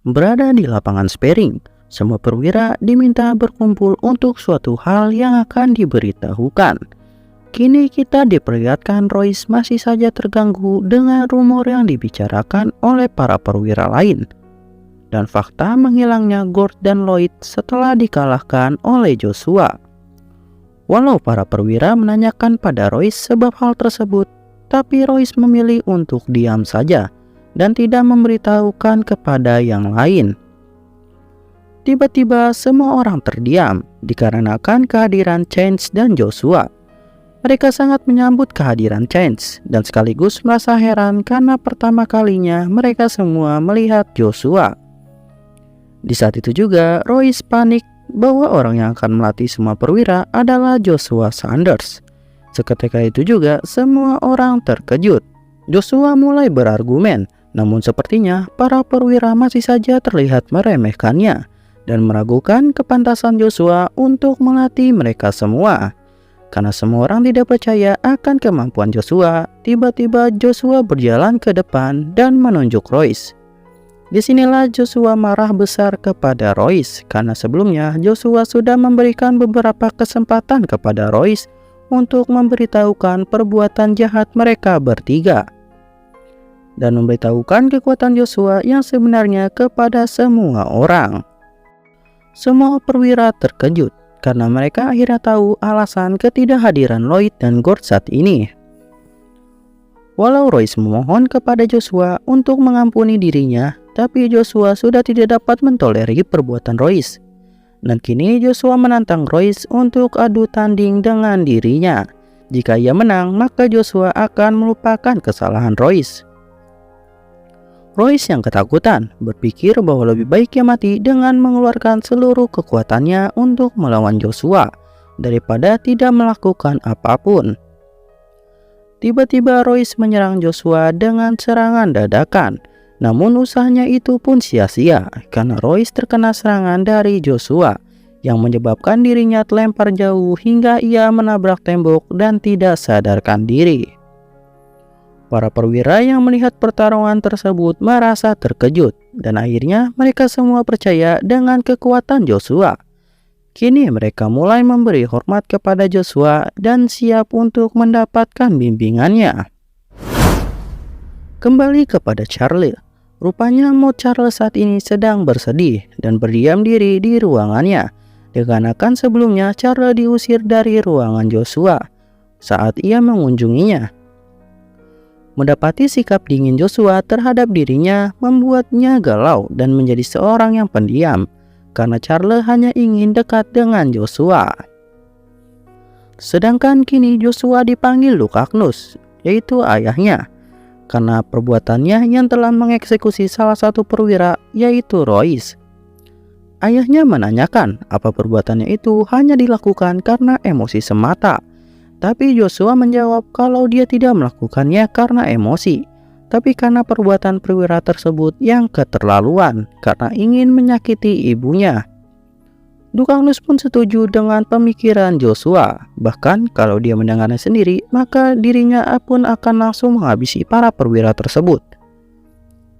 Berada di lapangan sparring, semua perwira diminta berkumpul untuk suatu hal yang akan diberitahukan. Kini kita diperlihatkan Royce masih saja terganggu dengan rumor yang dibicarakan oleh para perwira lain. Dan fakta menghilangnya Gord dan Lloyd setelah dikalahkan oleh Joshua. Walau para perwira menanyakan pada Royce sebab hal tersebut, tapi Royce memilih untuk diam saja dan tidak memberitahukan kepada yang lain. Tiba-tiba semua orang terdiam dikarenakan kehadiran Chance dan Joshua. Mereka sangat menyambut kehadiran Chance dan sekaligus merasa heran karena pertama kalinya mereka semua melihat Joshua. Di saat itu juga Royce panik bahwa orang yang akan melatih semua perwira adalah Joshua Sanders. Seketika itu juga semua orang terkejut. Joshua mulai berargumen, namun sepertinya para perwira masih saja terlihat meremehkannya dan meragukan kepantasan Joshua untuk melatih mereka semua. Karena semua orang tidak percaya akan kemampuan Joshua, tiba-tiba Joshua berjalan ke depan dan menunjuk Royce. Disinilah Joshua marah besar kepada Royce karena sebelumnya Joshua sudah memberikan beberapa kesempatan kepada Royce untuk memberitahukan perbuatan jahat mereka bertiga dan memberitahukan kekuatan Joshua yang sebenarnya kepada semua orang. Semua perwira terkejut karena mereka akhirnya tahu alasan ketidakhadiran Lloyd dan Gord saat ini. Walau Royce memohon kepada Joshua untuk mengampuni dirinya, tapi Joshua sudah tidak dapat mentolerir perbuatan Royce. Dan kini Joshua menantang Royce untuk adu tanding dengan dirinya. Jika ia menang, maka Joshua akan melupakan kesalahan Royce. Royce yang ketakutan berpikir bahwa lebih baik ia mati dengan mengeluarkan seluruh kekuatannya untuk melawan Joshua daripada tidak melakukan apapun. Tiba-tiba Royce menyerang Joshua dengan serangan dadakan, namun usahanya itu pun sia-sia karena Royce terkena serangan dari Joshua yang menyebabkan dirinya terlempar jauh hingga ia menabrak tembok dan tidak sadarkan diri. Para perwira yang melihat pertarungan tersebut merasa terkejut dan akhirnya mereka semua percaya dengan kekuatan Joshua. Kini mereka mulai memberi hormat kepada Joshua dan siap untuk mendapatkan bimbingannya. Kembali kepada Charlie. Rupanya mood Charles saat ini sedang bersedih dan berdiam diri di ruangannya. Dikarenakan sebelumnya Charles diusir dari ruangan Joshua saat ia mengunjunginya. Mendapati sikap dingin Joshua terhadap dirinya membuatnya galau dan menjadi seorang yang pendiam karena Charles hanya ingin dekat dengan Joshua. Sedangkan kini Joshua dipanggil Lukagnus, yaitu ayahnya, karena perbuatannya yang telah mengeksekusi salah satu perwira, yaitu Royce. Ayahnya menanyakan apa perbuatannya itu hanya dilakukan karena emosi semata. Tapi Joshua menjawab kalau dia tidak melakukannya karena emosi, tapi karena perbuatan perwira tersebut yang keterlaluan karena ingin menyakiti ibunya. Lukagnus pun setuju dengan pemikiran Joshua, bahkan kalau dia mendengarnya sendiri, maka dirinya pun akan langsung menghabisi para perwira tersebut.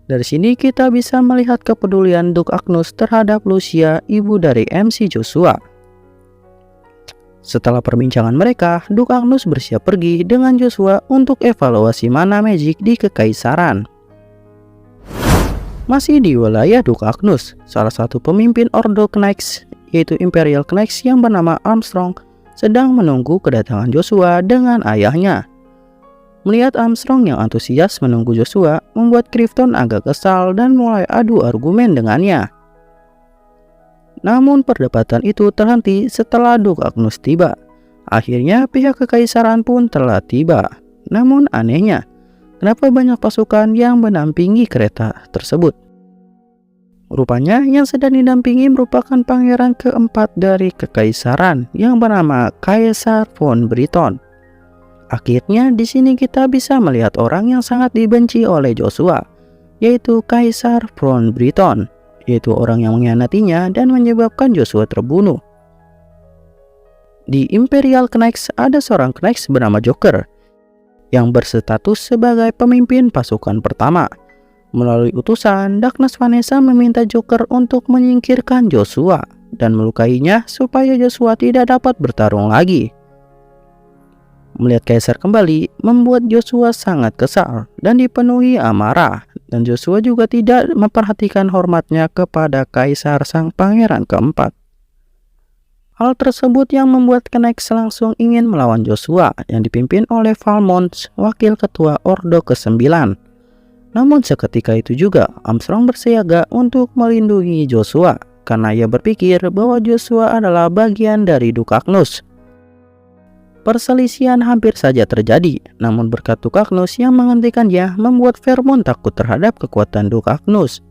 Dari sini kita bisa melihat kepedulian Lukagnus terhadap Lucia, ibu dari MC Joshua. Setelah perbincangan mereka, Lukagnus bersiap pergi dengan Joshua untuk evaluasi mana magic di Kekaisaran. Masih di wilayah Lukagnus, salah satu pemimpin Ordo Knights, yaitu Imperial Knights yang bernama Armstrong, sedang menunggu kedatangan Joshua dengan ayahnya. Melihat Armstrong yang antusias menunggu Joshua, membuat Clifton agak kesal dan mulai adu argumen dengannya. Namun perdebatan itu terhenti setelah Lukagnus tiba. Akhirnya pihak Kekaisaran pun telah tiba. Namun anehnya, kenapa banyak pasukan yang mendampingi kereta tersebut? Rupanya yang sedang didampingi merupakan pangeran keempat dari Kekaisaran yang bernama Kaisar von Briton. Akhirnya di sini kita bisa melihat orang yang sangat dibenci oleh Joshua, yaitu Kaisar von Briton, yaitu orang yang mengkhianatinya dan menyebabkan Joshua terbunuh. Di Imperial Knights ada seorang Knights bernama Joker yang berstatus sebagai pemimpin pasukan pertama. Melalui utusan, Darkness Vanessa meminta Joker untuk menyingkirkan Joshua dan melukainya supaya Joshua tidak dapat bertarung lagi. Melihat Kaisar kembali membuat Joshua sangat kesal dan dipenuhi amarah, dan Joshua juga tidak memperhatikan hormatnya kepada Kaisar sang pangeran keempat. Hal tersebut yang membuat Knights langsung ingin melawan Joshua yang dipimpin oleh Valmont, wakil ketua Ordo ke-9. Namun seketika itu juga Armstrong bersiaga untuk melindungi Joshua karena ia berpikir bahwa Joshua adalah bagian dari Duke Agnus. Perselisihan hampir saja terjadi, namun berkat Duke Agnus yang menghentikannya membuat Vermont takut terhadap kekuatan Duke Agnus.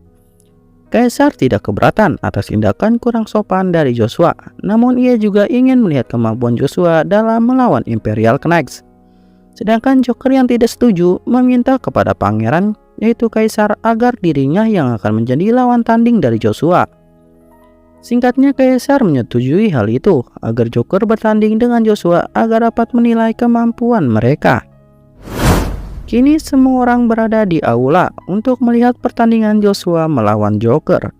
Kaisar tidak keberatan atas tindakan kurang sopan dari Joshua, namun ia juga ingin melihat kemampuan Joshua dalam melawan Imperial Knights. Sedangkan Joker yang tidak setuju meminta kepada pangeran, yaitu Kaisar, agar dirinya yang akan menjadi lawan tanding dari Joshua. Singkatnya, Kaisar menyetujui hal itu agar Joker bertanding dengan Joshua agar dapat menilai kemampuan mereka. Kini semua orang berada di aula untuk melihat pertandingan Joshua melawan Joker.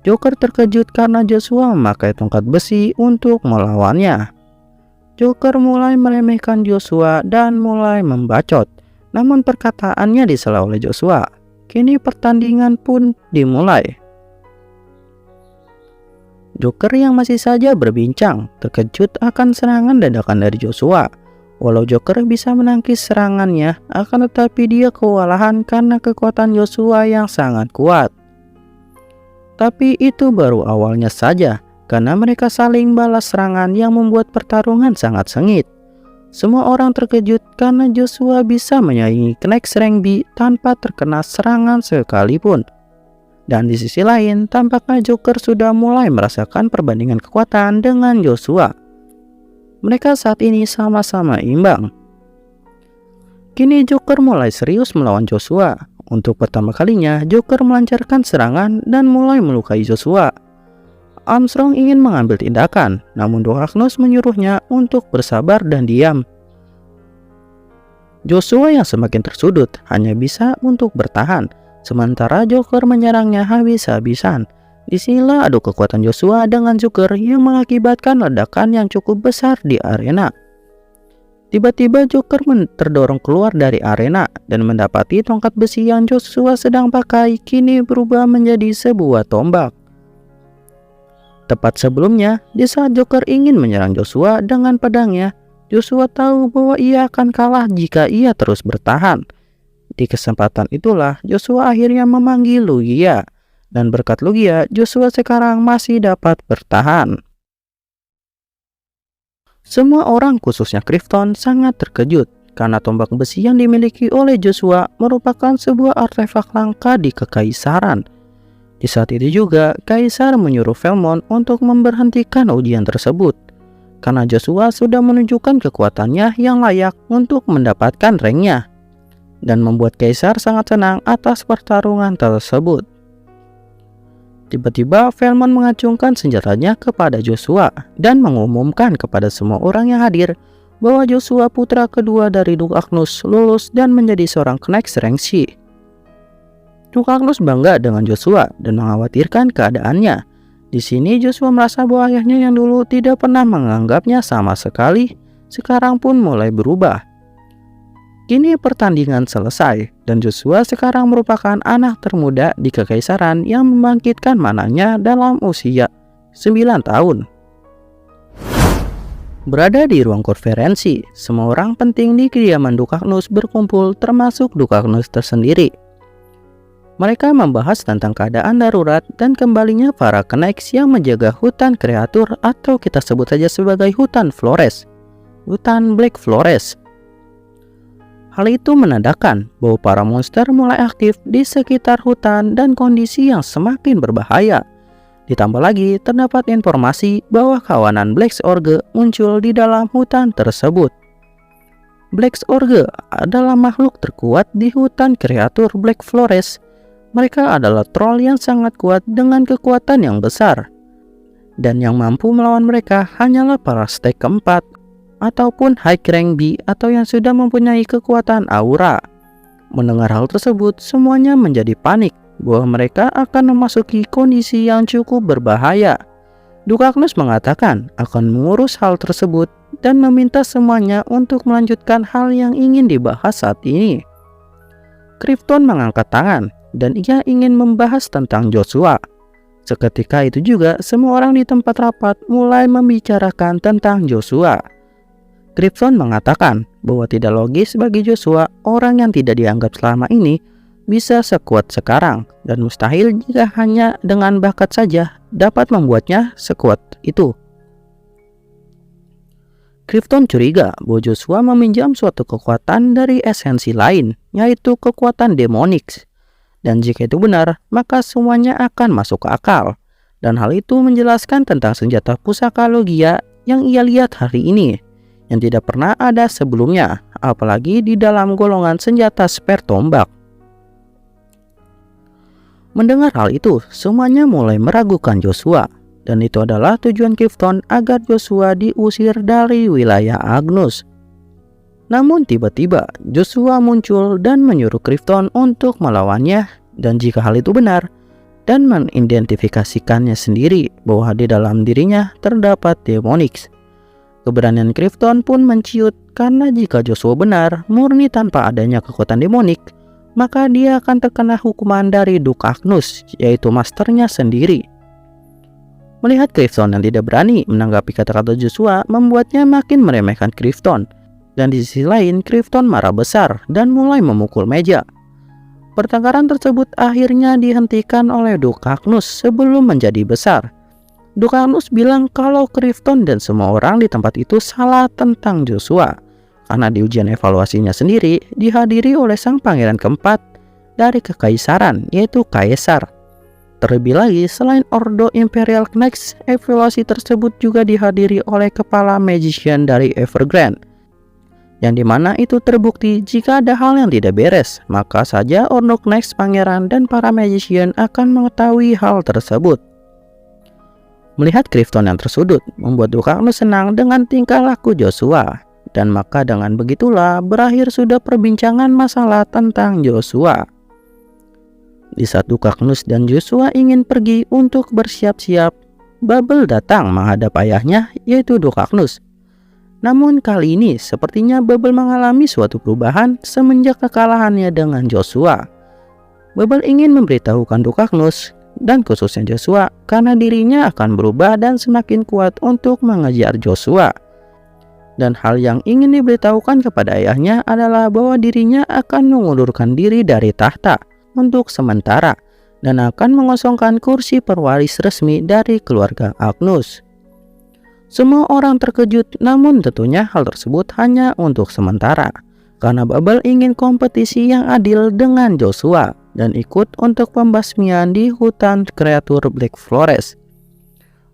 Joker terkejut karena Joshua memakai tongkat besi untuk melawannya. Joker mulai meremehkan Joshua dan mulai membacot, namun perkataannya disela oleh Joshua. Kini pertandingan pun dimulai. Joker yang masih saja berbincang terkejut akan serangan dadakan dari Joshua. Walau Joker bisa menangkis serangannya, akan tetapi dia kewalahan karena kekuatan Joshua yang sangat kuat. Tapi itu baru awalnya saja, karena mereka saling balas serangan yang membuat pertarungan sangat sengit. Semua orang terkejut karena Joshua bisa menyaingi Knights Rank B tanpa terkena serangan sekalipun. Dan di sisi lain, tampaknya Joker sudah mulai merasakan perbandingan kekuatan dengan Joshua. Mereka saat ini sama-sama imbang. Kini Joker mulai serius melawan Joshua. Untuk pertama kalinya, Joker melancarkan serangan dan mulai melukai Joshua. Armstrong ingin mengambil tindakan, namun Duke Agnus menyuruhnya untuk bersabar dan diam. Joshua yang semakin tersudut hanya bisa untuk bertahan, sementara Joker menyerangnya habis-habisan. Disinilah adu kekuatan Joshua dengan Joker yang mengakibatkan ledakan yang cukup besar di arena. Tiba-tiba Joker terdorong keluar dari arena dan mendapati tongkat besi yang Joshua sedang pakai kini berubah menjadi sebuah tombak. Tepat sebelumnya, di saat Joker ingin menyerang Joshua dengan pedangnya, Joshua tahu bahwa ia akan kalah jika ia terus bertahan. Di kesempatan itulah Joshua akhirnya memanggil Lugia, dan berkat Lugia, Joshua sekarang masih dapat bertahan. Semua orang khususnya Krypton sangat terkejut karena tombak besi yang dimiliki oleh Joshua merupakan sebuah artefak langka di Kekaisaran. Di saat itu juga, Kaisar menyuruh Valmont untuk memberhentikan ujian tersebut, karena Joshua sudah menunjukkan kekuatannya yang layak untuk mendapatkan ranknya, dan membuat Kaisar sangat senang atas pertarungan tersebut. Tiba-tiba Valmont mengacungkan senjatanya kepada Joshua dan mengumumkan kepada semua orang yang hadir bahwa Joshua, putra kedua dari Duke Agnus, lulus dan menjadi seorang Knights Rank C. Duke Agnus bangga dengan Joshua dan mengkhawatirkan keadaannya. Di sini Joshua merasa bahwa ayahnya yang dulu tidak pernah menganggapnya sama sekali, sekarang pun mulai berubah. Kini pertandingan selesai dan Joshua sekarang merupakan anak termuda di Kekaisaran yang membangkitkan mananya dalam usia 9 tahun. Berada di ruang konferensi, semua orang penting di kediaman Duke Agnus berkumpul, termasuk Duke Agnus tersendiri. Mereka membahas tentang keadaan darurat dan kembalinya para Knights yang menjaga hutan kreatur, atau kita sebut saja sebagai hutan Flores, hutan Black Flores. Hal itu menandakan bahwa para monster mulai aktif di sekitar hutan dan kondisi yang semakin berbahaya. Ditambah lagi terdapat informasi bahwa kawanan Black Orge muncul di dalam hutan tersebut. Black Orge adalah makhluk terkuat di hutan kreatur Black Flores. Mereka adalah troll yang sangat kuat dengan kekuatan yang besar. Dan yang mampu melawan mereka hanyalah para stake keempat ataupun high rank B atau yang sudah mempunyai kekuatan aura. Mendengar hal tersebut, semuanya menjadi panik bahwa mereka akan memasuki kondisi yang cukup berbahaya. Duke Agnus mengatakan akan mengurus hal tersebut dan meminta semuanya untuk melanjutkan hal yang ingin dibahas saat ini. Krypton mengangkat tangan dan ia ingin membahas tentang Joshua. Seketika itu juga semua orang di tempat rapat mulai membicarakan tentang Joshua. Krypton mengatakan bahwa tidak logis bagi Joshua, orang yang tidak dianggap selama ini, bisa sekuat sekarang, dan mustahil jika hanya dengan bakat saja dapat membuatnya sekuat itu. Krypton curiga bahwa Joshua meminjam suatu kekuatan dari esensi lain, yaitu kekuatan demonik. Dan jika itu benar, maka semuanya akan masuk ke akal. Dan hal itu menjelaskan tentang senjata pusaka Logia yang ia lihat hari ini, yang tidak pernah ada sebelumnya, apalagi di dalam golongan senjata spare tombak. Mendengar hal itu, semuanya mulai meragukan Joshua, dan itu adalah tujuan Krypton agar Joshua diusir dari wilayah Agnus. Namun tiba-tiba Joshua muncul dan menyuruh Krypton untuk melawannya, dan jika hal itu benar, dan mengidentifikasikannya sendiri bahwa di dalam dirinya terdapat Demonix. Keberanian Krypton pun menciut karena jika Joshua benar murni tanpa adanya kekuatan demonik, maka dia akan terkena hukuman dari Duke Agnus, yaitu masternya sendiri. Melihat Krypton yang tidak berani menanggapi kata-kata Joshua membuatnya makin meremehkan Krypton. Dan di sisi lain, Krypton marah besar dan mulai memukul meja. Pertengkaran tersebut akhirnya dihentikan oleh Duke Agnus sebelum menjadi besar. Duke Agnus bilang kalau Krypton dan semua orang di tempat itu salah tentang Joshua, karena di ujian evaluasinya sendiri dihadiri oleh sang pangeran keempat dari kekaisaran, yaitu Kaisar. Terlebih lagi, selain Ordo Imperial Knights, evaluasi tersebut juga dihadiri oleh kepala magician dari Evergrande, yang dimana itu terbukti jika ada hal yang tidak beres, maka saja Ordo Knights, pangeran, dan para magician akan mengetahui hal tersebut. Melihat Krypton yang tersudut, membuat Duke Agnus senang dengan tingkah laku Joshua, dan maka dengan begitulah berakhir sudah perbincangan masalah tentang Joshua. Di saat Duke Agnus dan Joshua ingin pergi untuk bersiap-siap, Bubble datang menghadap ayahnya, yaitu Duke Agnus. Namun kali ini sepertinya Bubble mengalami suatu perubahan semenjak kekalahannya dengan Joshua. Bubble ingin memberitahukan Duke Agnus dan khususnya Joshua karena dirinya akan berubah dan semakin kuat untuk mengejar Joshua. Dan hal yang ingin diberitahukan kepada ayahnya adalah bahwa dirinya akan mengundurkan diri dari tahta untuk sementara dan akan mengosongkan kursi perwaris resmi dari keluarga Agnus. Semua orang terkejut, namun tentunya hal tersebut hanya untuk sementara, karena Bubble ingin kompetisi yang adil dengan Joshua dan ikut untuk pembasmian di hutan kreatur Black Forest.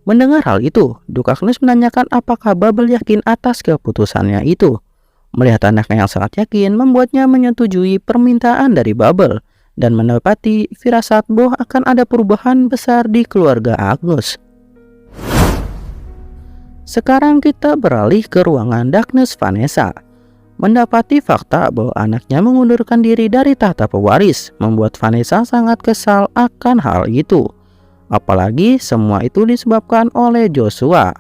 Mendengar hal itu, Duke Agnus menanyakan apakah Bubble yakin atas keputusannya itu. Melihat anaknya yang sangat yakin membuatnya menyetujui permintaan dari Bubble dan mendapati firasat bahwa akan ada perubahan besar di keluarga Agnus. Sekarang kita beralih ke ruangan Darkness Vanessa. Mendapati fakta bahwa anaknya mengundurkan diri dari tahta pewaris membuat Vanessa sangat kesal akan hal itu. Apalagi semua itu disebabkan oleh Joshua.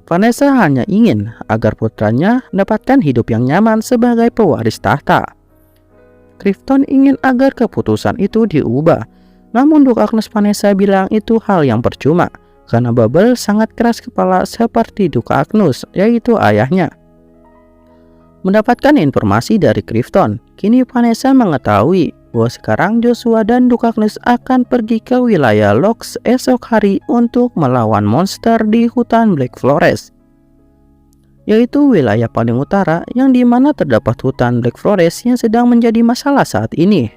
Vanessa hanya ingin agar putranya mendapatkan hidup yang nyaman sebagai pewaris tahta. Krypton ingin agar keputusan itu diubah, namun Duke Agnus Vanessa bilang itu hal yang percuma, karena Bubble sangat keras kepala seperti Duke Agnus, yaitu ayahnya. Mendapatkan informasi dari Krypton, kini Vanessa mengetahui bahwa sekarang Joshua dan Duke Agnus akan pergi ke wilayah Lox esok hari untuk melawan monster di hutan Black Forest, yaitu wilayah paling utara yang dimana terdapat hutan Black Forest yang sedang menjadi masalah saat ini.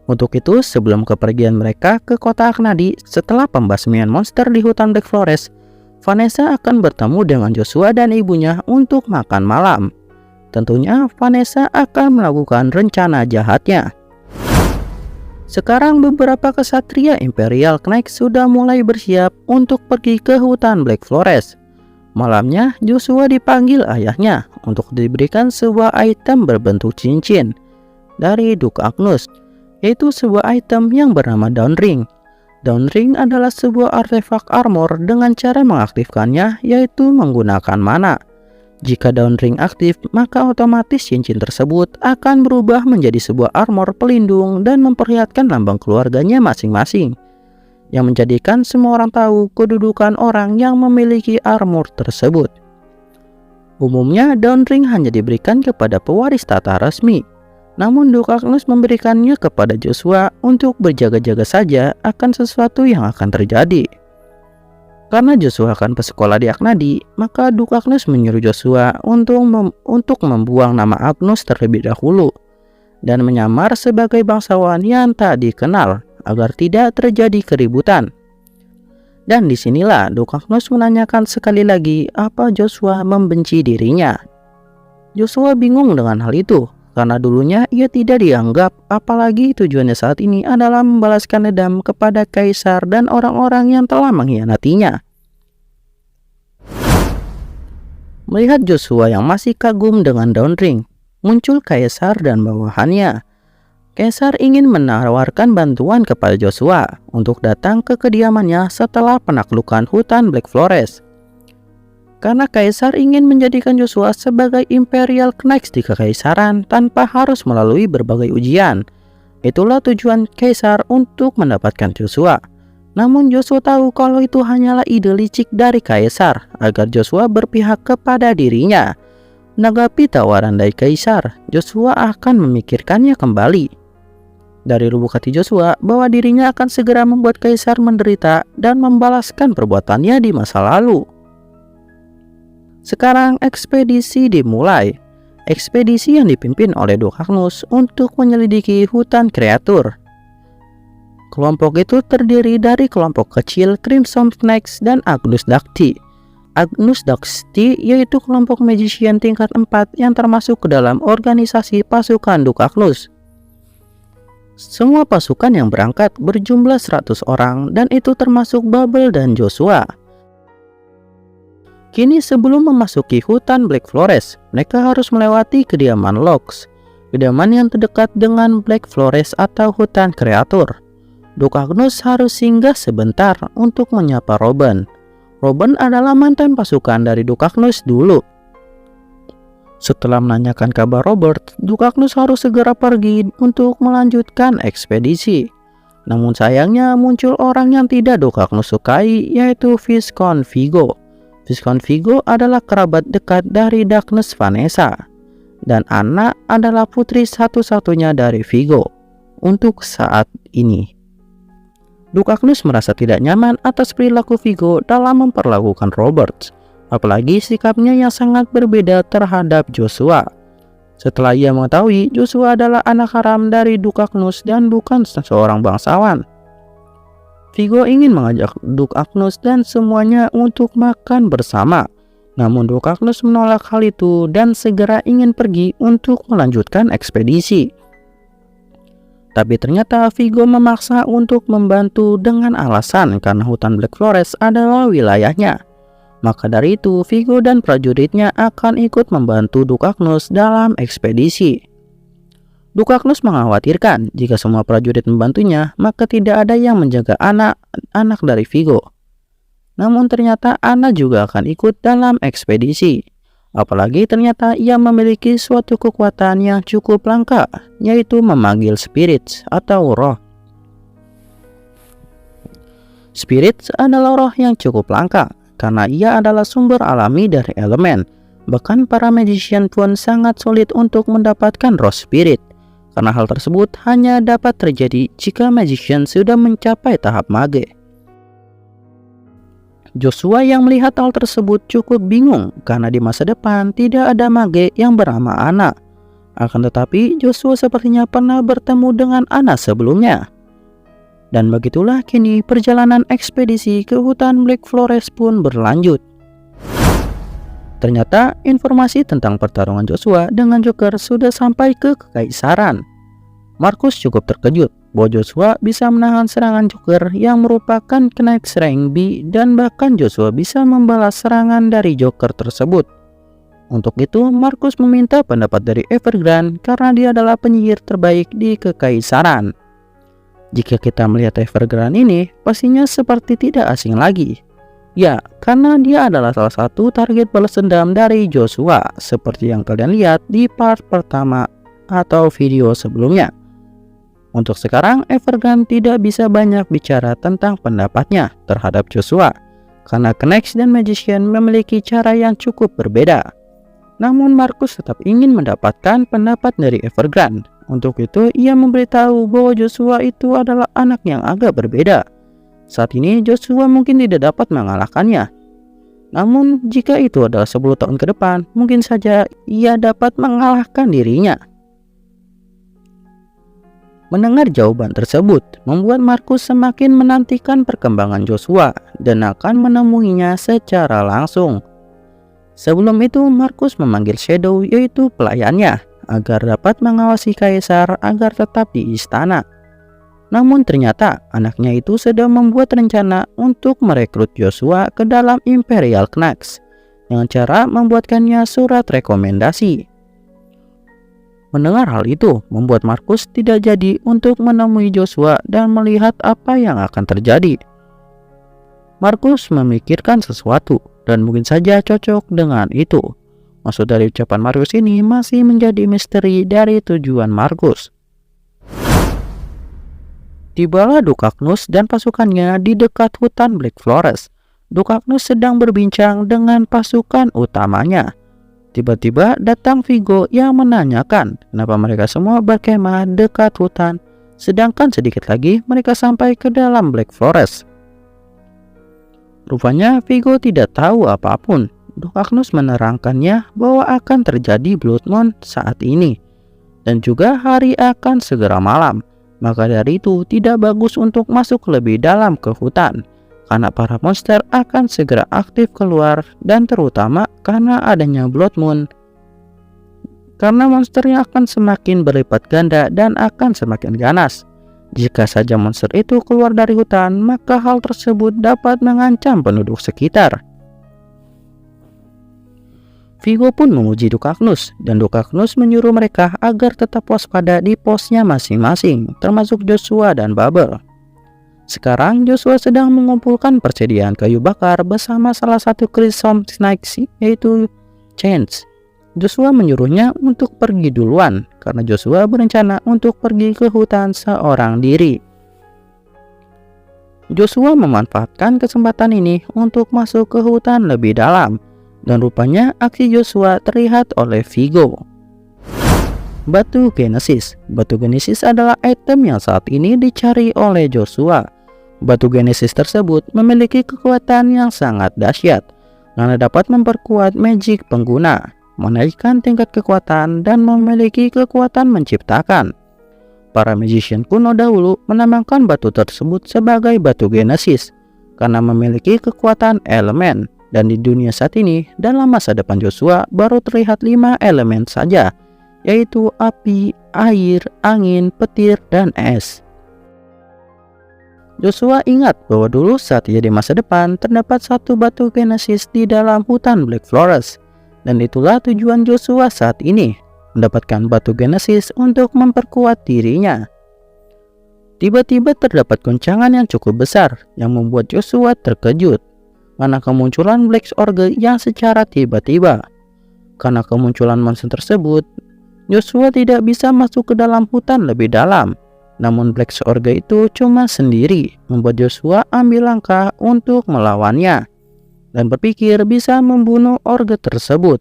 Untuk itu, sebelum kepergian mereka ke kota Aknadi setelah pembasmian monster di hutan Black Forest, Vanessa akan bertemu dengan Joshua dan ibunya untuk makan malam. Tentunya Vanessa akan melakukan rencana jahatnya. Sekarang beberapa kesatria Imperial Knight sudah mulai bersiap untuk pergi ke hutan Black Forest. Malamnya, Joshua dipanggil ayahnya untuk diberikan sebuah item berbentuk cincin. dari Duke Agnus, yaitu sebuah item yang bernama Dawn Ring. Dawn Ring adalah sebuah artefak armor dengan cara mengaktifkannya yaitu menggunakan mana. Jika Dawn Ring aktif, maka otomatis cincin tersebut akan berubah menjadi sebuah armor pelindung dan memperlihatkan lambang keluarganya masing-masing, yang menjadikan semua orang tahu kedudukan orang yang memiliki armor tersebut. Umumnya Dawn Ring hanya diberikan kepada pewaris tahta resmi, namun Duke Agnus memberikannya kepada Joshua untuk berjaga-jaga saja akan sesuatu yang akan terjadi. Karena Joshua akan bersekolah di Aknadi, maka Duke Agnus menyuruh Joshua untuk membuang nama Agnus terlebih dahulu dan menyamar sebagai bangsawan yang tak dikenal agar tidak terjadi keributan. Dan disinilah Duke Agnus menanyakan sekali lagi apa Joshua membenci dirinya. Joshua bingung dengan hal itu, karena dulunya ia tidak dianggap, apalagi tujuannya saat ini adalah membalaskan dendam kepada kaisar dan orang-orang yang telah mengkhianatinya. Melihat Joshua yang masih kagum dengan Dawn Ring, muncul kaisar dan bawahannya. Kaisar ingin menawarkan bantuan kepada Joshua untuk datang ke kediamannya setelah penaklukan hutan Black Forest. Karena kaisar ingin menjadikan Joshua sebagai Imperial Knights di kekaisaran tanpa harus melalui berbagai ujian. Itulah tujuan kaisar untuk mendapatkan Joshua. Namun Joshua tahu kalau itu hanyalah ide licik dari kaisar agar Joshua berpihak kepada dirinya. Menanggapi tawaran dari kaisar, Joshua akan memikirkannya kembali. Dari lubuk hati Joshua bahwa dirinya akan segera membuat kaisar menderita dan membalaskan perbuatannya di masa lalu. Sekarang ekspedisi dimulai. Ekspedisi yang dipimpin oleh Duke Agnus untuk menyelidiki hutan kreatur. Kelompok itu terdiri dari kelompok kecil Crimson Knights dan Agnus Dacti. Agnus Dacti yaitu kelompok magician tingkat 4 yang termasuk ke dalam organisasi pasukan Duke Agnus. Semua pasukan yang berangkat berjumlah 100 orang dan itu termasuk Babel dan Joshua. Kini sebelum memasuki hutan Black Forest, mereka harus melewati kediaman Locks, kediaman yang terdekat dengan Black Forest atau hutan kreatur. Duke Agnus harus singgah sebentar untuk menyapa Robin. Robin adalah mantan pasukan dari Duke Agnus dulu. Setelah menanyakan kabar Robert, Duke Agnus harus segera pergi untuk melanjutkan ekspedisi. Namun sayangnya muncul orang yang tidak Duke Agnus sukai, yaitu Viscount Vigo. Viscount Vigo adalah kerabat dekat dari Darkness Vanessa, dan Anna adalah putri satu-satunya dari Vigo untuk saat ini. Duke Agnus merasa tidak nyaman atas perilaku Vigo dalam memperlakukan Robert, apalagi sikapnya yang sangat berbeda terhadap Joshua. Setelah ia mengetahui Joshua adalah anak haram dari Duke Agnus dan bukan seorang bangsawan, Vigo ingin mengajak Duke Agnus dan semuanya untuk makan bersama. Namun Duke Agnus menolak hal itu dan segera ingin pergi untuk melanjutkan ekspedisi. Tapi ternyata Vigo memaksa untuk membantu dengan alasan karena hutan Black Forest adalah wilayahnya. Maka dari itu Vigo dan prajuritnya akan ikut membantu Duke Agnus dalam ekspedisi. Duke Agnus mengkhawatirkan jika semua prajurit membantunya, maka tidak ada yang menjaga anak-anak dari Vigo. Namun ternyata Anna juga akan ikut dalam ekspedisi. Apalagi ternyata ia memiliki suatu kekuatan yang cukup langka, yaitu memanggil spirits atau roh. Spirits adalah roh yang cukup langka, karena ia adalah sumber alami dari elemen. Bahkan para magician pun sangat sulit untuk mendapatkan roh spirit. Karena hal tersebut hanya dapat terjadi jika magician sudah mencapai tahap mage. Joshua yang melihat hal tersebut cukup bingung karena di masa depan tidak ada mage yang bernama Anna. Akan tetapi Joshua sepertinya pernah bertemu dengan Anna sebelumnya. Dan begitulah kini perjalanan ekspedisi ke hutan Black Forest pun berlanjut. Ternyata informasi tentang pertarungan Joshua dengan Joker sudah sampai ke kekaisaran. Marcus cukup terkejut bahwa Joshua bisa menahan serangan Joker yang merupakan Knights rank B dan bahkan Joshua bisa membalas serangan dari Joker tersebut. Untuk itu, Markus meminta pendapat dari Evergrande karena dia adalah penyihir terbaik di kekaisaran. Jika kita melihat Evergrande ini, pastinya seperti tidak asing lagi. Ya, karena dia adalah salah satu target balas dendam dari Joshua, seperti yang kalian lihat di part pertama atau video sebelumnya. Untuk sekarang, Evergrande tidak bisa banyak bicara tentang pendapatnya terhadap Joshua, karena Knex dan Magician memiliki cara yang cukup berbeda. Namun Markus tetap ingin mendapatkan pendapat dari Evergrande. Untuk itu, ia memberitahu bahwa Joshua itu adalah anak yang agak berbeda. Saat ini Joshua mungkin tidak dapat mengalahkannya. Namun jika itu adalah 10 tahun ke depan, mungkin saja ia dapat mengalahkan dirinya. Mendengar jawaban tersebut membuat Markus semakin menantikan perkembangan Joshua dan akan menemuinya secara langsung. Sebelum itu, Markus memanggil Shadow, yaitu pelayannya, agar dapat mengawasi Kaisar agar tetap di istana. Namun ternyata anaknya itu sedang membuat rencana untuk merekrut Joshua ke dalam Imperial Knax dengan cara membuatkannya surat rekomendasi. Mendengar hal itu membuat Markus tidak jadi untuk menemui Joshua dan melihat apa yang akan terjadi. Markus memikirkan sesuatu dan mungkin saja cocok dengan itu. Maksud dari ucapan Markus ini masih menjadi misteri dari tujuan Markus. Tibalah Dukagnus dan pasukannya di dekat hutan Black Forest. Dukagnus sedang berbincang dengan pasukan utamanya. Tiba-tiba datang Vigo yang menanyakan kenapa mereka semua berkemah dekat hutan, sedangkan sedikit lagi mereka sampai ke dalam Black Forest. Rupanya Vigo tidak tahu apapun. Dukagnus menerangkannya bahwa akan terjadi Blood Moon saat ini, dan juga hari akan segera malam. Maka dari itu tidak bagus untuk masuk lebih dalam ke hutan, karena para monster akan segera aktif keluar, dan terutama karena adanya Blood Moon. Karena monsternya akan semakin berlipat ganda dan akan semakin ganas. Jika saja monster itu keluar dari hutan, maka hal tersebut dapat mengancam penduduk sekitar. Vigo pun menguji Dukagnus, dan Dukagnus menyuruh mereka agar tetap waspada di posnya masing-masing, termasuk Joshua dan Bubble. Sekarang Joshua sedang mengumpulkan persediaan kayu bakar bersama salah satu Crimson Snake, yaitu Chance. Joshua menyuruhnya untuk pergi duluan, karena Joshua berencana untuk pergi ke hutan seorang diri. Joshua memanfaatkan kesempatan ini untuk masuk ke hutan lebih dalam, dan rupanya aksi Joshua terlihat oleh Vigo. Batu Genesis. Batu Genesis adalah item yang saat ini dicari oleh Joshua. Batu Genesis tersebut memiliki kekuatan yang sangat dahsyat, karena dapat memperkuat magic pengguna, menaikkan tingkat kekuatan, dan memiliki kekuatan menciptakan. Para magician kuno dahulu menamakan batu tersebut sebagai Batu Genesis karena memiliki kekuatan elemen, dan di dunia saat ini dalam masa depan Joshua baru terlihat 5 elemen saja, yaitu api, air, angin, petir, dan es. Joshua ingat bahwa dulu saat ia di masa depan terdapat satu Batu Genesis di dalam hutan Black Forest. Dan itulah tujuan Joshua saat ini, mendapatkan Batu Genesis untuk memperkuat dirinya. Tiba-tiba terdapat goncangan yang cukup besar yang membuat Joshua terkejut karena kemunculan Black Orge yang secara tiba-tiba. Karena kemunculan monster tersebut, Joshua tidak bisa masuk ke dalam hutan lebih dalam. Namun Black Orge itu cuma sendiri, membuat Joshua ambil langkah untuk melawannya dan berpikir bisa membunuh orge tersebut.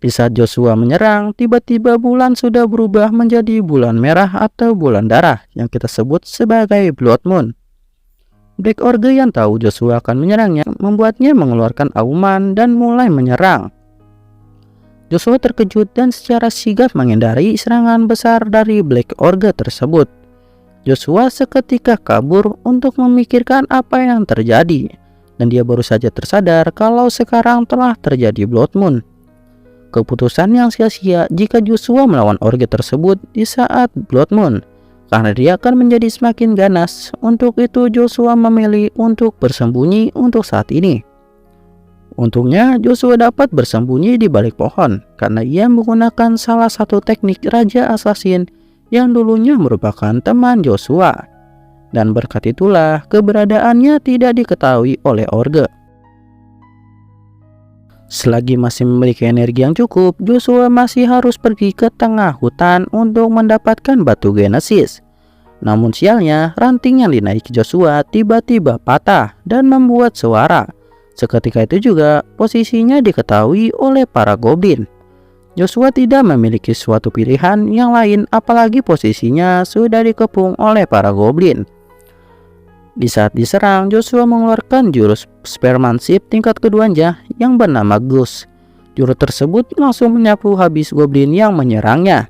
Di saat Joshua menyerang, tiba-tiba bulan sudah berubah menjadi bulan merah atau bulan darah yang kita sebut sebagai Blood Moon. Black Orge yang tahu Joshua akan menyerangnya membuatnya mengeluarkan auman dan mulai menyerang. Joshua terkejut dan secara sigap menghindari serangan besar dari Black Orge tersebut. Joshua seketika kabur untuk memikirkan apa yang terjadi, dan dia baru saja tersadar kalau sekarang telah terjadi Blood Moon. Keputusan yang sia-sia jika Joshua melawan orge tersebut di saat Blood Moon, karena dia akan menjadi semakin ganas. Untuk itu Joshua memilih untuk bersembunyi untuk saat ini. Untungnya Joshua dapat bersembunyi di balik pohon karena ia menggunakan salah satu teknik Raja Assassin yang dulunya merupakan teman Joshua. Dan berkat itulah keberadaannya tidak diketahui oleh Orge. Selagi masih memiliki energi yang cukup, Joshua masih harus pergi ke tengah hutan untuk mendapatkan batu Genesis. Namun sialnya, ranting yang dinaiki Joshua tiba-tiba patah dan membuat suara. Seketika itu juga posisinya diketahui oleh para goblin. Joshua tidak memiliki suatu pilihan yang lain, apalagi posisinya sudah dikepung oleh para goblin. Di saat diserang, Joshua mengeluarkan jurus Spearmanship tingkat keduanya yang bernama Goose. Jurus tersebut langsung menyapu habis goblin yang menyerangnya.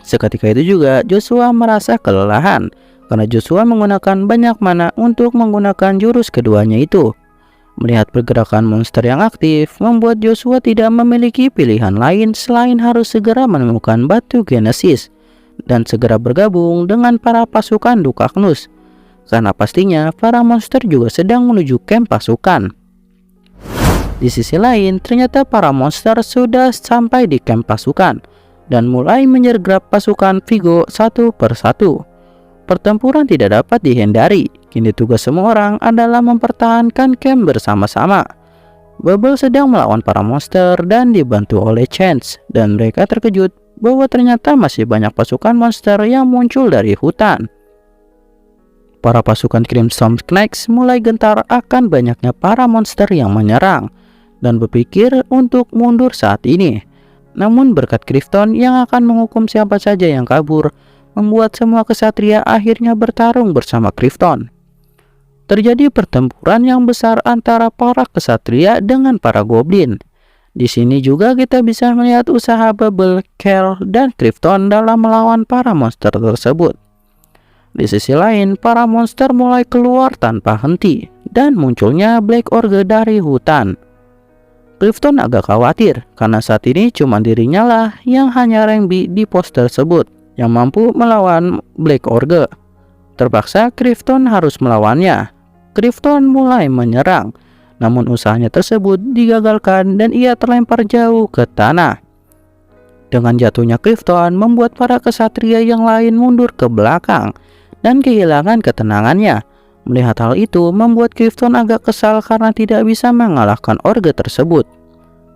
Seketika itu juga Joshua merasa kelelahan karena Joshua menggunakan banyak mana untuk menggunakan jurus keduanya itu. Melihat pergerakan monster yang aktif membuat Joshua tidak memiliki pilihan lain selain harus segera menemukan batu Genesis dan segera bergabung dengan para pasukan Dukaknus. Karena pastinya para monster juga sedang menuju camp pasukan. Di sisi lain, ternyata para monster sudah sampai di camp pasukan dan mulai menyergap pasukan Vigo satu persatu. Pertempuran tidak dapat dihindari. Kini tugas semua orang adalah mempertahankan camp bersama-sama. Bubble sedang melawan para monster dan dibantu oleh Chance, dan mereka terkejut bahwa ternyata masih banyak pasukan monster yang muncul dari hutan. Para pasukan Crimson Knights mulai gentar akan banyaknya para monster yang menyerang dan berpikir untuk mundur saat ini. Namun berkat Krypton yang akan menghukum siapa saja yang kabur, membuat semua kesatria akhirnya bertarung bersama Krypton. Terjadi pertempuran yang besar antara para kesatria dengan para goblin. Di sini juga kita bisa melihat usaha Bubble, Kel, dan Krypton dalam melawan para monster tersebut. Di sisi lain, para monster mulai keluar tanpa henti dan munculnya Black Orge dari hutan. Krypton agak khawatir karena saat ini cuma dirinya lah yang hanya rank B di pos tersebut yang mampu melawan Black Orge. Terpaksa Krypton harus melawannya. Krypton mulai menyerang, namun usahanya tersebut digagalkan dan ia terlempar jauh ke tanah. Dengan jatuhnya Krypton membuat para kesatria yang lain mundur ke belakang dan kehilangan ketenangannya. Melihat hal itu membuat Krypton agak kesal karena tidak bisa mengalahkan Orge tersebut.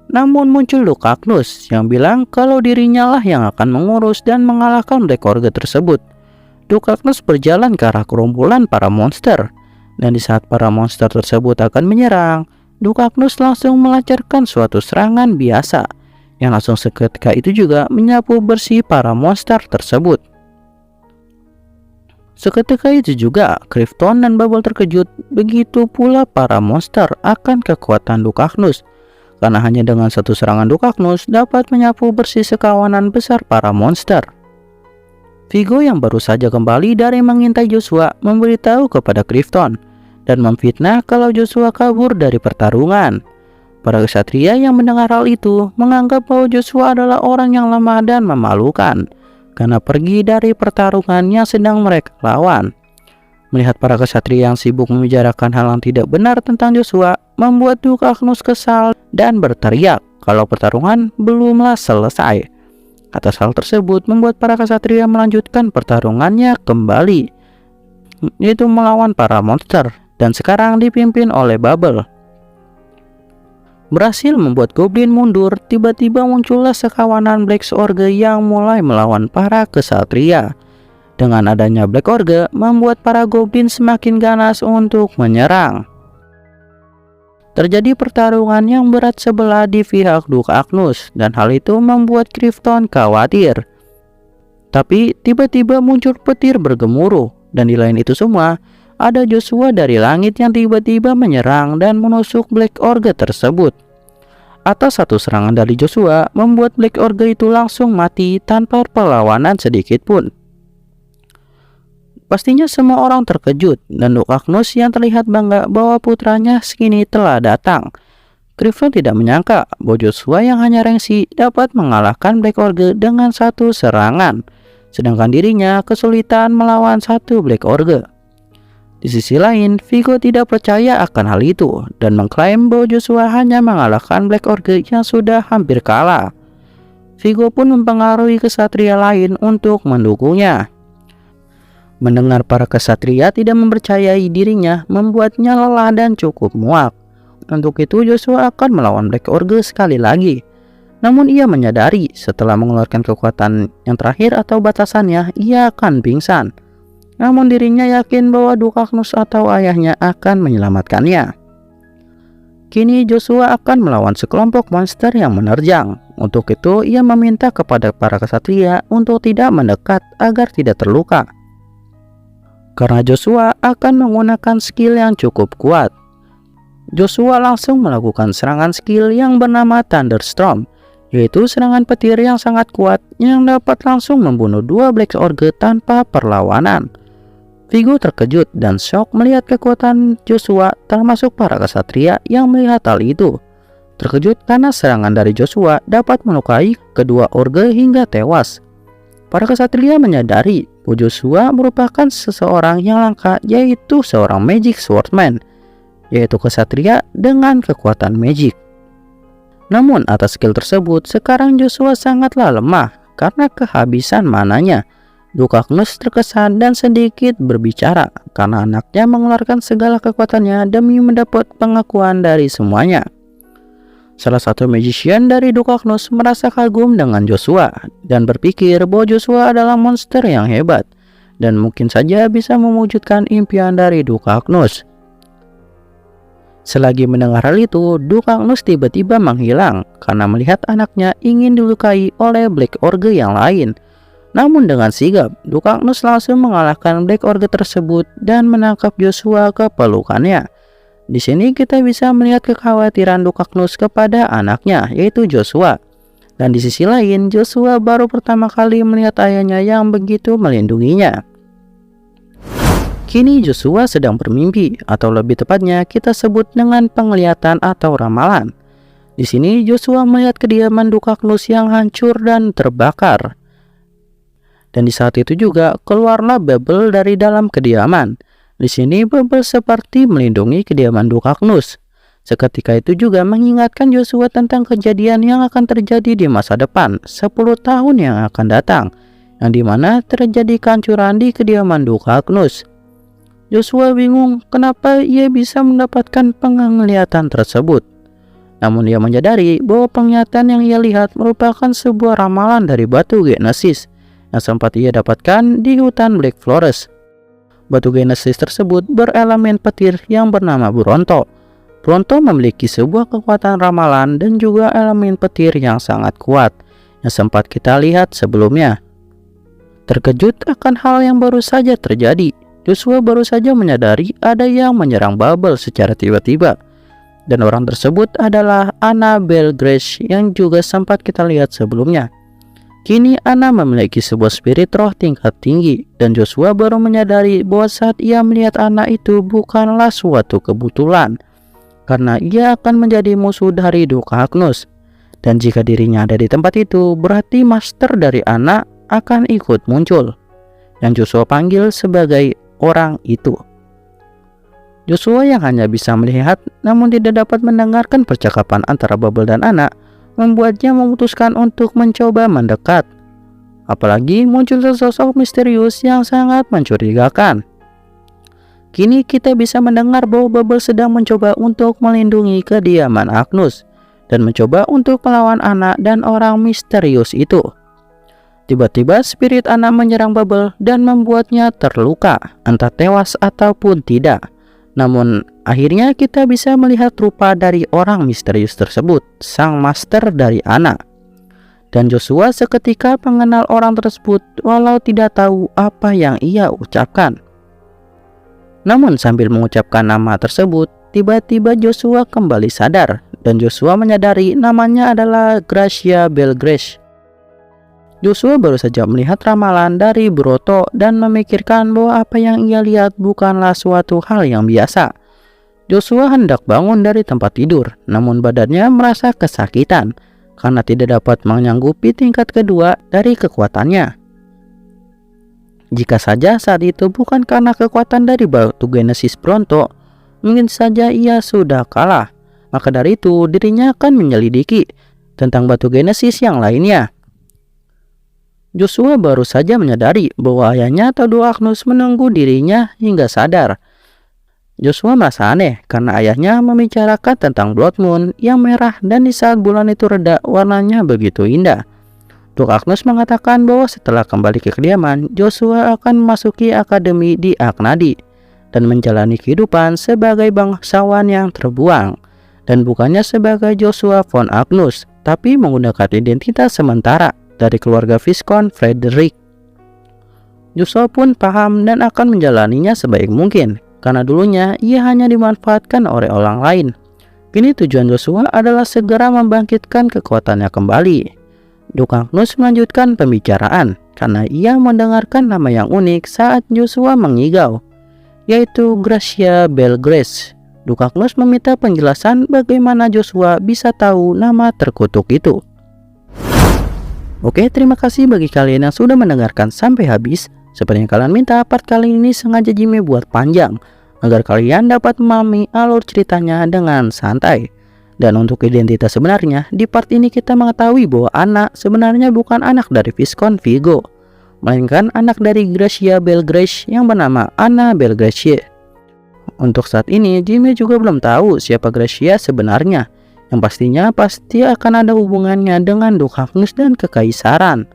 Namun muncul Dukaknus yang bilang kalau dirinya lah yang akan mengurus dan mengalahkan Black Orge tersebut. Dukaknus berjalan ke arah kerumpulan para monster, dan di saat para monster tersebut akan menyerang, Dukaknus langsung melancarkan suatu serangan biasa yang langsung seketika itu juga menyapu bersih para monster tersebut. Seketika itu juga Krypton dan Bubble terkejut, begitu pula para monster akan kekuatan Dukaknus, karena hanya dengan satu serangan Dukaknus dapat menyapu bersih sekawanan besar para monster. Vigo yang baru saja kembali dari mengintai Joshua memberitahu kepada Krypton dan memfitnah kalau Joshua kabur dari pertarungan. Para kesatria yang mendengar hal itu menganggap bahwa Joshua adalah orang yang lemah dan memalukan karena pergi dari pertarungan yang sedang mereka lawan. Melihat para kesatria yang sibuk membicarakan hal yang tidak benar tentang Joshua, membuat Dukaknus kesal dan berteriak kalau pertarungan belumlah selesai. Atas hal tersebut membuat para kesatria melanjutkan pertarungannya kembali, yaitu melawan para monster, dan sekarang dipimpin oleh Bubble. Berhasil membuat goblin mundur, tiba-tiba muncullah sekawanan Black Orge yang mulai melawan para kesatria. Dengan adanya Black Orge membuat para goblin semakin ganas untuk menyerang. Terjadi pertarungan yang berat sebelah di pihak Dukaknus dan hal itu membuat Krypton khawatir. Tapi tiba-tiba muncul petir bergemuruh dan di lain itu semua ada Joshua dari langit yang tiba-tiba menyerang dan menusuk Black Orge tersebut. Atas satu serangan dari Joshua membuat Black Orge itu langsung mati tanpa perlawanan sedikit pun. Pastinya semua orang terkejut dan Dukaknus yang terlihat bangga bahwa putranya kini telah datang. Krypton tidak menyangka bahwa Joshua yang hanya rank C dapat mengalahkan Black Orge dengan satu serangan, sedangkan dirinya kesulitan melawan satu Black Orge. Di sisi lain, Vigo tidak percaya akan hal itu dan mengklaim bahwa Joshua hanya mengalahkan Black Order yang sudah hampir kalah. Vigo pun mempengaruhi kesatria lain untuk mendukungnya. Mendengar para kesatria tidak mempercayai dirinya membuatnya lelah dan cukup muak. Untuk itu Joshua akan melawan Black Order sekali lagi. Namun ia menyadari setelah mengeluarkan kekuatan yang terakhir atau batasannya, ia akan pingsan. Namun dirinya yakin bahwa Dukaknus atau ayahnya akan menyelamatkannya. Kini Joshua akan melawan sekelompok monster yang menerjang. Untuk itu ia meminta kepada para kesatria untuk tidak mendekat agar tidak terluka. Karena Joshua akan menggunakan skill yang cukup kuat, Joshua langsung melakukan serangan skill yang bernama Thunderstorm, yaitu serangan petir yang sangat kuat yang dapat langsung membunuh dua Black Order tanpa perlawanan. Vigo terkejut dan shock melihat kekuatan Joshua, termasuk para kesatria yang melihat hal itu. Terkejut karena serangan dari Joshua dapat melukai kedua orge hingga tewas. Para kesatria menyadari bahwa Joshua merupakan seseorang yang langka, yaitu seorang Magic Swordsman, yaitu kesatria dengan kekuatan magic. Namun atas skill tersebut, sekarang Joshua sangatlah lemah karena kehabisan mananya. Dukaknus terkesan dan sedikit berbicara karena anaknya mengeluarkan segala kekuatannya demi mendapat pengakuan dari semuanya. Salah satu magician dari Dukaknus merasa kagum dengan Joshua dan berpikir bahwa Joshua adalah monster yang hebat dan mungkin saja bisa mewujudkan impian dari Dukaknus. Selagi mendengar hal itu, Dukaknus tiba-tiba menghilang karena melihat anaknya ingin dilukai oleh Black Order yang lain. Namun dengan sigap, Dukaknus langsung mengalahkan Black Order tersebut dan menangkap Joshua ke pelukannya. Di sini kita bisa melihat kekhawatiran Dukaknus kepada anaknya, yaitu Joshua. Dan di sisi lain, Joshua baru pertama kali melihat ayahnya yang begitu melindunginya. Kini Joshua sedang bermimpi, atau lebih tepatnya kita sebut dengan penglihatan atau ramalan. Di sini Joshua melihat kediaman Dukaknus yang hancur dan terbakar. Dan di saat itu juga keluarlah Bubble dari dalam kediaman. Di sini Bubble seperti melindungi kediaman Dukaknus. Seketika itu juga mengingatkan Joshua tentang kejadian yang akan terjadi di masa depan, 10 tahun yang akan datang, yang dimana terjadi kehancuran di kediaman Dukaknus. Joshua bingung kenapa ia bisa mendapatkan penglihatan tersebut. Namun ia menyadari bahwa penglihatan yang ia lihat merupakan sebuah ramalan dari batu Genesis yang sempat ia dapatkan di hutan Black Forest. Batu Genesis tersebut berelemen petir yang bernama Bronto. Bronto memiliki sebuah kekuatan ramalan dan juga elemen petir yang sangat kuat yang sempat kita lihat sebelumnya. Terkejut akan hal yang baru saja terjadi, Joshua baru saja menyadari ada yang menyerang Bubble secara tiba-tiba. Dan orang tersebut adalah Anna Belgrace yang juga sempat kita lihat sebelumnya. Kini Anna memiliki sebuah spirit roh tingkat tinggi dan Joshua baru menyadari bahwa saat ia melihat Anna itu bukanlah suatu kebetulan, karena ia akan menjadi musuh dari Dukaknus. Dan jika dirinya ada di tempat itu, berarti master dari Anna akan ikut muncul, yang Joshua panggil sebagai orang itu. Joshua yang hanya bisa melihat namun tidak dapat mendengarkan percakapan antara Bubble dan Anna membuatnya memutuskan untuk mencoba mendekat. Apalagi muncul sosok misterius yang sangat mencurigakan. Kini kita bisa mendengar bahwa Bubble sedang mencoba untuk melindungi kediaman Agnus dan mencoba untuk melawan Anna dan orang misterius itu. Tiba-tiba spirit Anna menyerang Bubble dan membuatnya terluka, entah tewas ataupun tidak. Namun akhirnya kita bisa melihat rupa dari orang misterius tersebut, sang master dari Anna. Dan Joshua seketika mengenal orang tersebut walau tidak tahu apa yang ia ucapkan. Namun sambil mengucapkan nama tersebut, tiba-tiba Joshua kembali sadar dan Joshua menyadari namanya adalah Gracia Belgrace. Joshua baru saja melihat ramalan dari Bronto dan memikirkan bahwa apa yang ia lihat bukanlah suatu hal yang biasa. Joshua hendak bangun dari tempat tidur, namun badannya merasa kesakitan karena tidak dapat menyanggupi tingkat kedua dari kekuatannya. Jika saja saat itu bukan karena kekuatan dari batu Genesis Bronto, mungkin saja ia sudah kalah. Maka dari itu dirinya akan menyelidiki tentang batu Genesis yang lainnya. Joshua baru saja menyadari bahwa ayahnya Teudo Agnus menunggu dirinya hingga sadar. Joshua merasa aneh karena ayahnya membicarakan tentang Blood Moon yang merah dan di saat bulan itu reda warnanya begitu indah. Duk Agnus mengatakan bahwa setelah kembali ke kediaman, Joshua akan memasuki akademi di Aknadi dan menjalani kehidupan sebagai bangsawan yang terbuang. Dan bukannya sebagai Joshua von Agnus, tapi menggunakan identitas sementara dari keluarga Viscount Frederick. Joshua pun paham dan akan menjalaninya sebaik mungkin, karena dulunya ia hanya dimanfaatkan oleh orang lain. Kini tujuan Joshua adalah segera membangkitkan kekuatannya kembali. Duk Agnus melanjutkan pembicaraan, karena ia mendengarkan nama yang unik saat Joshua mengigau, yaitu Gracia Belgrace. Duk Agnus meminta penjelasan bagaimana Joshua bisa tahu nama terkutuk itu. Oke, terima kasih bagi kalian yang sudah mendengarkan sampai habis. Seperti yang kalian minta, part kali ini sengaja Jimmy buat panjang agar kalian dapat memahami alur ceritanya dengan santai. Dan untuk identitas sebenarnya, di part ini kita mengetahui bahwa Anna sebenarnya bukan anak dari Viscount Vigo, melainkan anak dari Gracia Belgrace yang bernama Anna Belgrace. Untuk saat ini, Jimmy juga belum tahu siapa Gracia sebenarnya. Yang pastinya pasti akan ada hubungannya dengan Duk Agnus dan kekaisaran.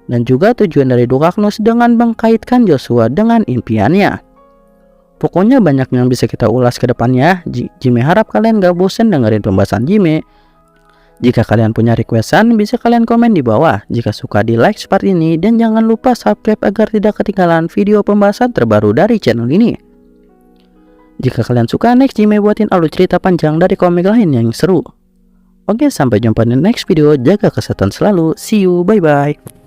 Dan juga tujuan dari Duk Agnus dengan mengkaitkan Joshua dengan impiannya. Pokoknya banyak yang bisa kita ulas ke depannya. Jimmy harap kalian gak bosan dengerin pembahasan Jimmy. Jika kalian punya requestan, bisa kalian komen di bawah. Jika suka, di like part ini. Dan jangan lupa subscribe agar tidak ketinggalan video pembahasan terbaru dari channel ini. Jika kalian suka, next Jimmy buatin alur cerita panjang dari komik lain yang seru. Oke, sampai jumpa di next video. Jaga kesehatan selalu. See you, bye-bye.